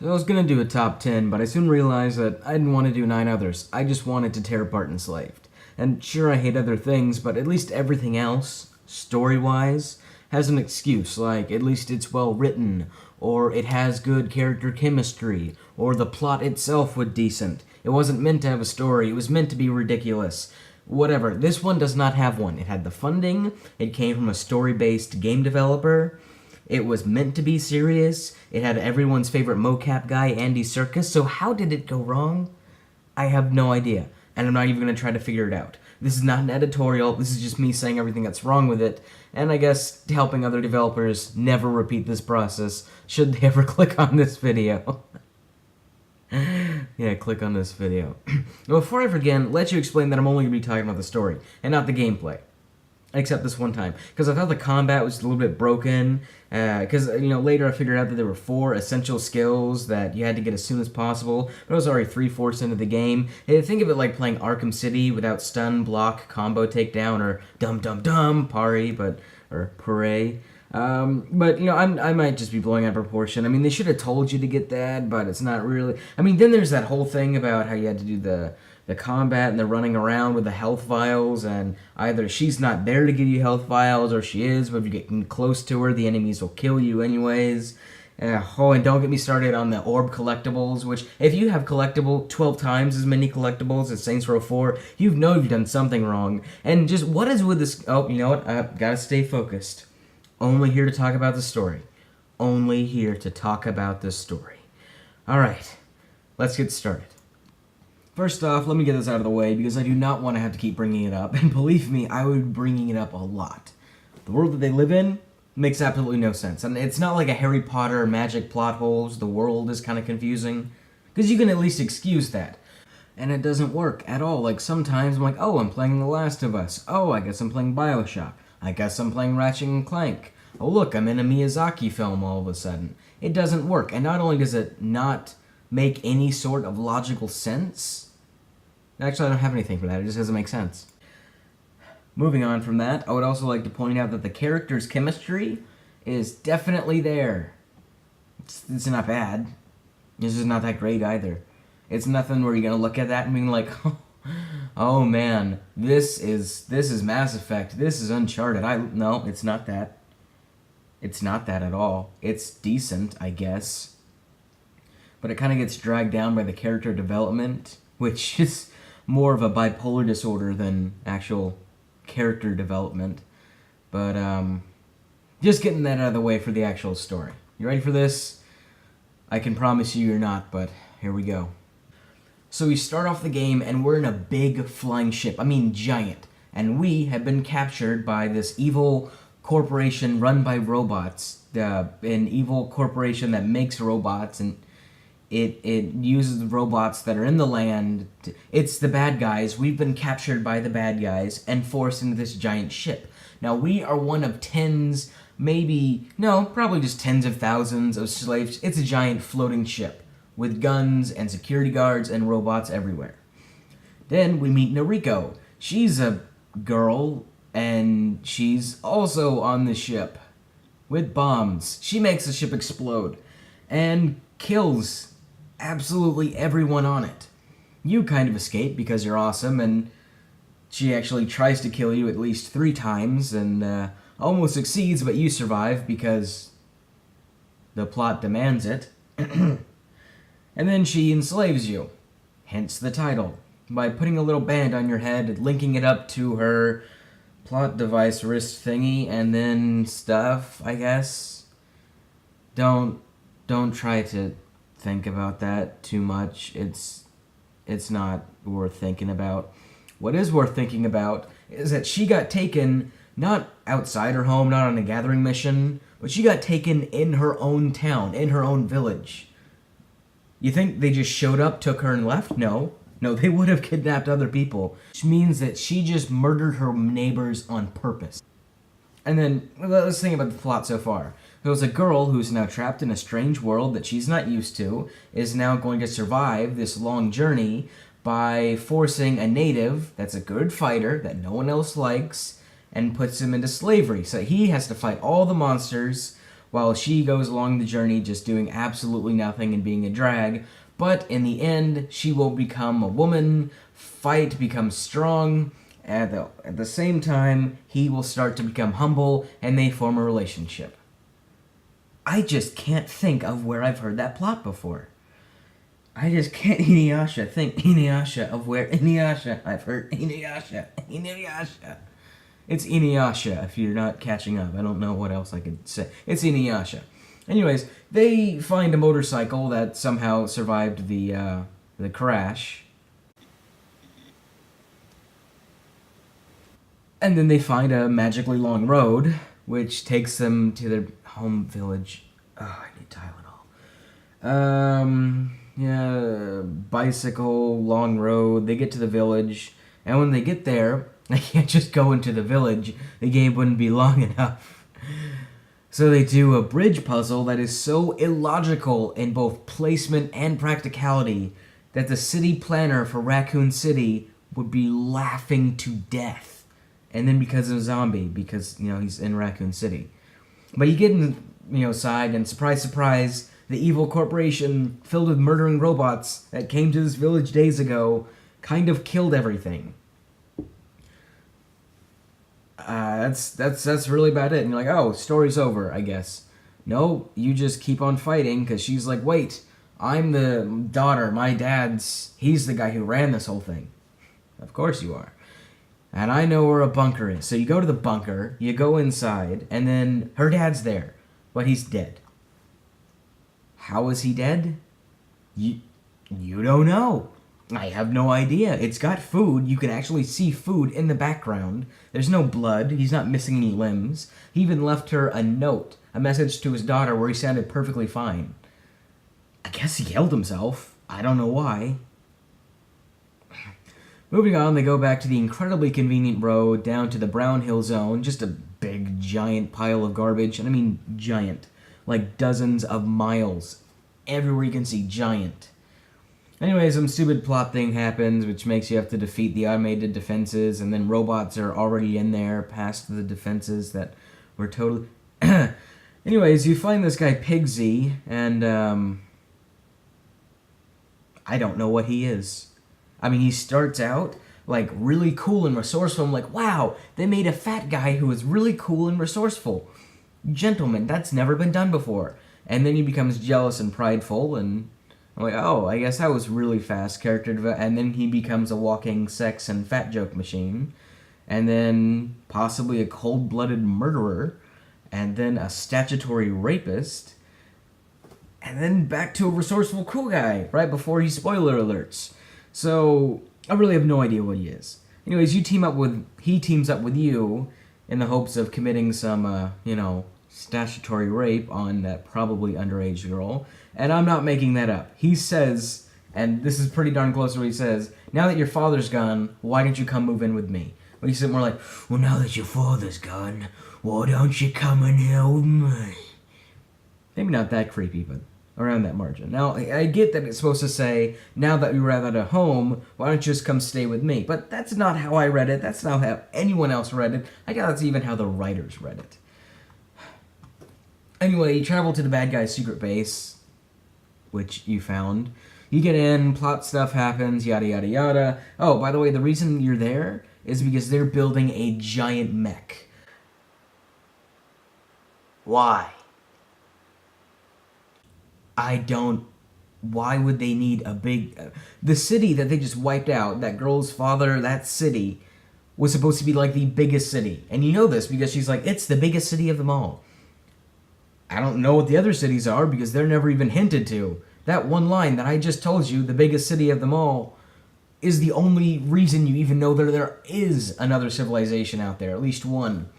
So I was gonna do a top 10, but I soon realized that I didn't want to do 9 others. I just wanted to tear apart Enslaved. And sure, I hate other things, but at least everything else, story-wise, has an excuse, like at least it's well written, or it has good character chemistry, or the plot itself was decent. It wasn't meant to have a story, it was meant to be ridiculous. Whatever. This one does not have one. It had the funding, it came from a story-based game developer, it was meant to be serious. It had everyone's favorite mocap guy, Andy Serkis. So how did it go wrong? I have no idea. And I'm not even going to try to figure it out. This is not an editorial. This is just me saying everything that's wrong with it. And I guess helping other developers never repeat this process should they ever click on this video. Yeah, click on this video. Before I forget, let you explain that I'm only going to be talking about the story and not the gameplay. Except this one time, because I thought the combat was a little bit broken, because, later I figured out that there were 4 essential skills that you had to get as soon as possible, but I was already 3/4 into the game. Hey, think of it like playing Arkham City without stun, block, combo takedown, or dum parry, or puree. I might just be blowing out of proportion. I mean, they should have told you to get that, but it's not really. I mean, then there's that whole thing about how you had to do the combat and the running around with the health vials, and either she's not there to give you health vials, or she is, but if you get close to her, the enemies will kill you anyways. And don't get me started on the orb collectibles, which, if you have 12 times as many collectibles as Saints Row 4, you know you've done something wrong. And just, what is with this? Oh, you know what? I've got to stay focused. Only here to talk about the story. Only here to talk about the story. Alright, let's get started. First off, let me get this out of the way, because I do not want to have to keep bringing it up, and believe me, I would be bringing it up a lot. The world that they live in makes absolutely no sense, and it's not like a Harry Potter magic plot holes. The world is kind of confusing, because you can at least excuse that. And it doesn't work at all. Like, sometimes I'm like, oh, I'm playing The Last of Us. Oh, I guess I'm playing Bioshock. I guess I'm playing Ratchet and Clank. Oh, look, I'm in a Miyazaki film all of a sudden. It doesn't work, and not only does it not make any sort of logical sense. Actually, I don't have anything for that. It just doesn't make sense. Moving on from that, I would also like to point out that the characters' chemistry is definitely there. It's not bad. It's just not that great either. It's nothing where you're gonna look at that and being like, oh man, this is Mass Effect. This is Uncharted. No, it's not that. It's not that at all. It's decent, I guess. But it kind of gets dragged down by the character development, which is more of a bipolar disorder than actual character development. But, just getting that out of the way for the actual story. You ready for this? I can promise you you're not, but here we go. So we start off the game, and we're in a big flying ship. I mean, giant. And we have been captured by this evil corporation run by robots. An evil corporation that makes robots, and it uses the robots that are in the land. It's the bad guys. We've been captured by the bad guys and forced into this giant ship. Now, we are one of tens, probably just tens of thousands of slaves. It's a giant floating ship with guns and security guards and robots everywhere. Then we meet Noriko. She's a girl, and she's also on the ship with bombs. She makes the ship explode and kills absolutely everyone on it. You kind of escape because you're awesome, and she actually tries to kill you at least 3 times and almost succeeds, but you survive because the plot demands it. And then she enslaves you, hence the title, by putting a little band on your head, linking it up to her plot device wrist thingy, and then stuff, I guess. Don't try to think about that too much. It's not worth thinking about. What is worth thinking about is that she got taken not outside her home, not on a gathering mission, but she got taken in her own town, in her own village. You think they just showed up, took her, and left? No, they would have kidnapped other people, which means that she just murdered her neighbors on purpose. And then, let's think about the plot so far. There was a girl who's now trapped in a strange world that she's not used to, is now going to survive this long journey by forcing a native that's a good fighter that no one else likes and puts him into slavery. So he has to fight all the monsters while she goes along the journey just doing absolutely nothing and being a drag. But in the end, she will become a woman, fight, become strong. At the same time, he will start to become humble, and they form a relationship. I just can't think of where I've heard that plot before. I just can't Inuyasha of where Inuyasha. I've heard Inuyasha. It's Inuyasha if you're not catching up. I don't know what else I could say. It's Inuyasha. Anyways, they find a motorcycle that somehow survived the crash. And then they find a magically long road, which takes them to their home village. Oh, I need Tylenol. Yeah, bicycle, long road. They get to the village, and when they get there, they can't just go into the village. The game wouldn't be long enough. So they do a bridge puzzle that is so illogical in both placement and practicality that the city planner for Raccoon City would be laughing to death. And then because of a zombie, because, he's in Raccoon City. But you get inside, and surprise, surprise, the evil corporation filled with murdering robots that came to this village days ago kind of killed everything. That's really about it. And you're like, oh, story's over, I guess. No, you just keep on fighting, because she's like, wait, I'm the daughter, my dad's, he's the guy who ran this whole thing. Of course you are. And I know where a bunker is. So you go to the bunker, you go inside, and then her dad's there, but he's dead. How is he dead? You don't know. I have no idea. It's got food. You can actually see food in the background. There's no blood. He's not missing any limbs. He even left her a note, a message to his daughter where he sounded perfectly fine. I guess he killed himself. I don't know why. Moving on, they go back to the incredibly convenient road down to the Brown Hill Zone, just a big, giant pile of garbage. And I mean giant. Like dozens of miles. Everywhere you can see, giant. Anyway, some stupid plot thing happens, which makes you have to defeat the automated defenses, and then robots are already in there past the defenses that were totally... Anyways, you find this guy Pigsy, and I don't know what he is. I mean, he starts out like really cool and resourceful. I'm like, wow, they made a fat guy who is really cool and resourceful. Gentlemen, that's never been done before. And then he becomes jealous and prideful, and I'm like, oh, I guess that was really fast character development. And then he becomes a walking sex and fat joke machine. And then possibly a cold-blooded murderer. And then a statutory rapist. And then back to a resourceful cool guy right before he spoiler alerts. So I really have no idea what he is. Anyways, he teams up with you in the hopes of committing some, statutory rape on that probably underage girl. And I'm not making that up. He says, and this is pretty darn close to what he says, now that your father's gone, why don't you come move in with me? But he said more like, well, now that your father's gone, why don't you come and help me? Maybe not that creepy, but around that margin. Now, I get that it's supposed to say, now that we were out at home, why don't you just come stay with me? But that's not how I read it. That's not how anyone else read it. I guess that's even how the writers read it. Anyway, you travel to the bad guy's secret base, which you found. You get in, plot stuff happens, yada yada yada. Oh, by the way, the reason you're there is because they're building a giant mech. Why? Why would they need a big... the city that they just wiped out, that girl's father, that city, was supposed to be like the biggest city. And you know this because she's like, it's the biggest city of them all. I don't know what the other cities are because they're never even hinted to. That one line that I just told you, the biggest city of them all, is the only reason you even know that there is another civilization out there, at least one.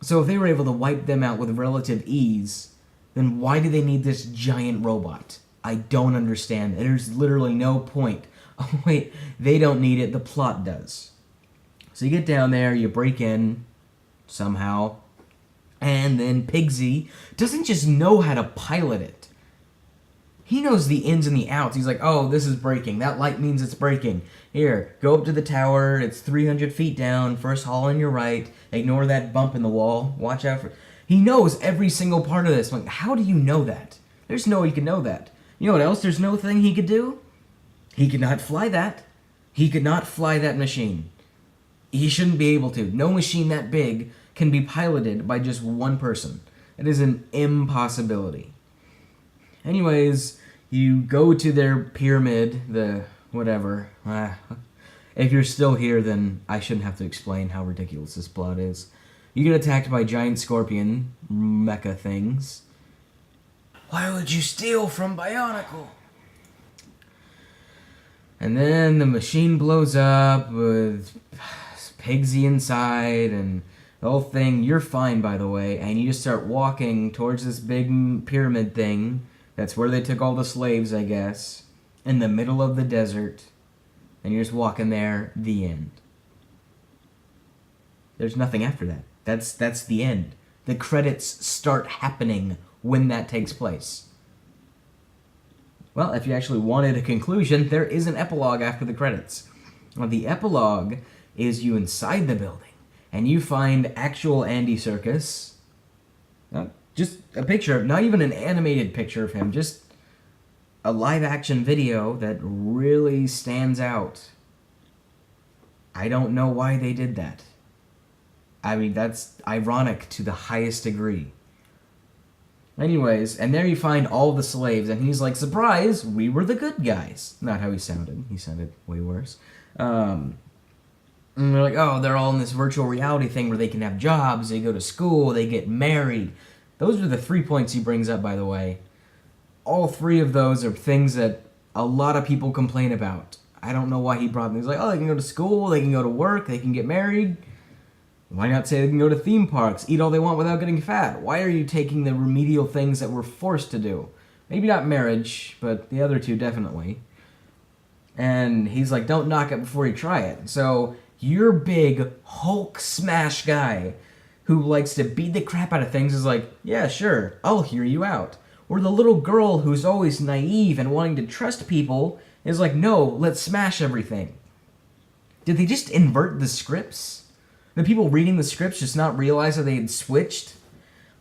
So if they were able to wipe them out with relative ease, then why do they need this giant robot? I don't understand. There's literally no point. Oh wait, they don't need it, the plot does. So you get down there, you break in, somehow, and then Pigsy doesn't just know how to pilot it. He knows the ins and the outs. He's like, oh, this is breaking. That light means it's breaking. Here, go up to the tower. It's 300 feet down. First hall on your right. Ignore that bump in the wall. Watch out for... He knows every single part of this. I'm like, how do you know that? There's no way you could know that. You know what else there's no thing he could do? He could not fly that. He could not fly that machine. He shouldn't be able to. No machine that big can be piloted by just one person. It is an impossibility. Anyways, you go to their pyramid, the whatever. If you're still here, then I shouldn't have to explain how ridiculous this plot is. You get attacked by giant scorpion mecha things. Why would you steal from Bionicle? And then the machine blows up with Pigsy inside and the whole thing. You're fine, by the way, and you just start walking towards this big pyramid thing. That's where they took all the slaves, I guess, in the middle of the desert. And you're just walking there, the end. There's nothing after that. That's the end. The credits start happening when that takes place. Well, if you actually wanted a conclusion, there is an epilogue after the credits. Well, the epilogue is you inside the building, and you find actual Andy Serkis. Just a picture, not even an animated picture of him, just a live-action video that really stands out. I don't know why they did that. I mean, that's ironic to the highest degree. Anyways, and there you find all the slaves, and he's like, surprise, we were the good guys. Not how he sounded. He sounded way worse. And they're like, oh, they're all in this virtual reality thing where they can have jobs, they go to school, they get married. Those are the 3 points he brings up, by the way. All 3 of those are things that a lot of people complain about. I don't know why he brought them. He's like, oh, they can go to school, they can go to work, they can get married. Why not say they can go to theme parks, eat all they want without getting fat? Why are you taking the remedial things that we're forced to do? Maybe not marriage, but the other 2 definitely. And he's like, don't knock it before you try it. So your big Hulk smash guy who likes to beat the crap out of things is like, yeah, sure, I'll hear you out. Or the little girl who's always naive and wanting to trust people is like, no, let's smash everything. Did they just invert the scripts? The people reading the scripts just not realize that they had switched?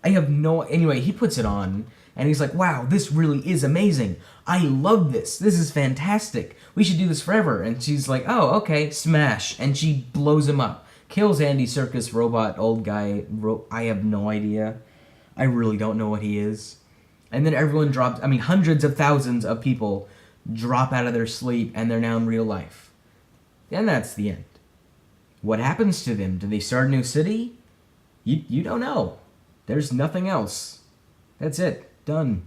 I have no... Anyway, he puts it on, and he's like, wow, this really is amazing. I love this. This is fantastic. We should do this forever. And she's like, oh, okay, smash. And she blows him up. Kills Andy Serkis, robot, old guy. I have no idea. I really don't know what he is. And then everyone drops... I mean, hundreds of thousands of people drop out of their sleep, and they're now in real life. And that's the end. What happens to them? Do they start a new city? You don't know. There's nothing else. That's it. Done.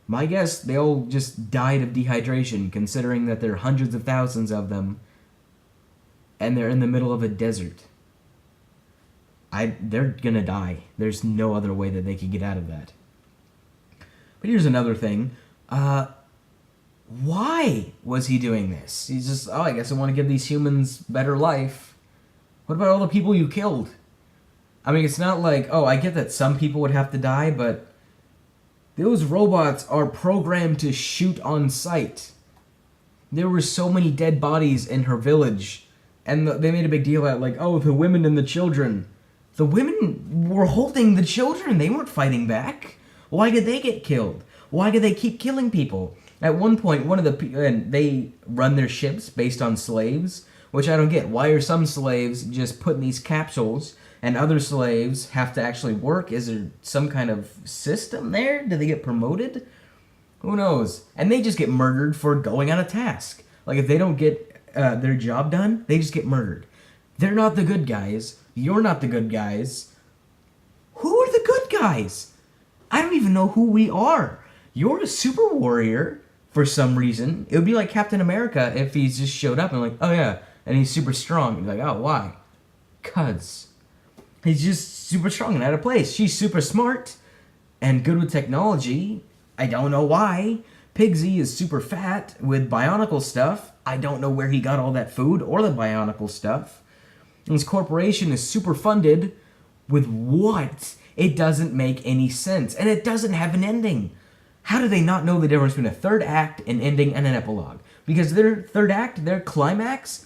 My guess, they all just died of dehydration, considering that there are hundreds of thousands of them, and they're in the middle of a desert. They're gonna die. There's no other way that they could get out of that. But here's another thing. Why was he doing this? He's just, oh, I guess I want to give these humans better life. What about all the people you killed? I mean, it's not like, oh, I get that some people would have to die, but those robots are programmed to shoot on sight. There were so many dead bodies in her village, and they made a big deal out like, oh, the women and the children. The women were holding the children. They weren't fighting back. Why did they get killed? Why did they keep killing people? At one point, and they run their ships based on slaves, which I don't get. Why are some slaves just put in these capsules and other slaves have to actually work? Is there some kind of system there? Do they get promoted? Who knows? And they just get murdered for going on a task. Like, if they don't get their job done, they just get murdered. They're not the good guys. You're not the good guys. Who are the good guys? I don't even know who we are. You're a super warrior for some reason. It would be like Captain America if he just showed up and like, oh yeah, and he's super strong. You're like, oh, why? 'Cause he's just super strong and out of place. She's super smart and good with technology. I don't know why. Pigsy is super fat with Bionicle stuff. I don't know where he got all that food or the Bionicle stuff. And his corporation is super funded with what? It doesn't make any sense. And it doesn't have an ending. How do they not know the difference between a third act, an ending, and an epilogue? Because their third act, their climax,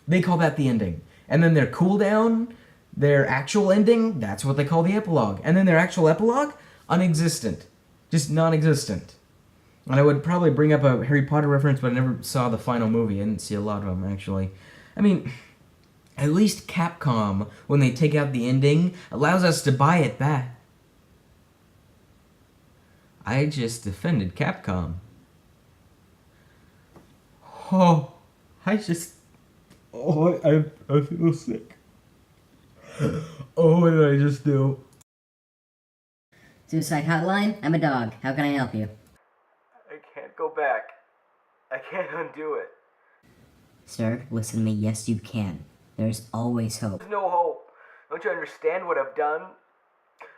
they call that the ending. And then their cooldown, Their actual ending, that's what they call the epilogue. And then their actual epilogue, unexistent. Just non-existent. And I would probably bring up a Harry Potter reference, but I never saw the final movie. I didn't see a lot of them, actually. I mean, at least Capcom, when they take out the ending, allows us to buy it back. I just defended Capcom. Oh, I feel sick. Oh, what did I just do? Suicide Hotline, I'm a dog. How can I help you? I can't go back. I can't undo it. Sir, listen to me. Yes, you can. There's always hope. There's no hope. Don't you understand what I've done?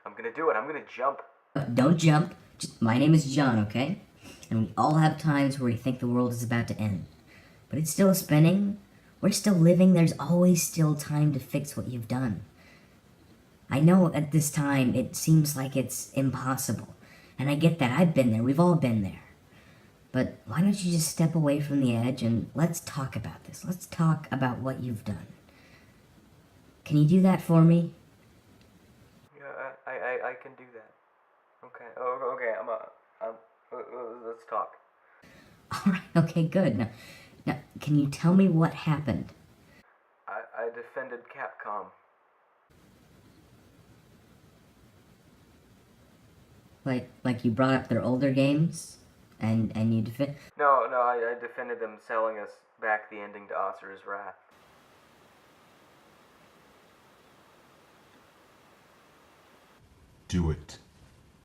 I'm gonna do it. I'm gonna jump. Don't jump. Just, my name is John, okay? And we all have times where we think the world is about to end. But it's still spinning. We're still living. There's always still time to fix what you've done. I know at this time it seems like it's impossible. And I get that. I've been there. We've all been there. But why don't you just step away from the edge and let's talk about this. Let's talk about what you've done. Can you do that for me? Yeah, I can do that. Okay. Oh, okay. Let's talk. All right. Okay. Good. Now, can you tell me what happened? I defended Capcom. Like you brought up their older games, and you defend. No, I defended them selling us back the ending to Asura's Wrath. Do it.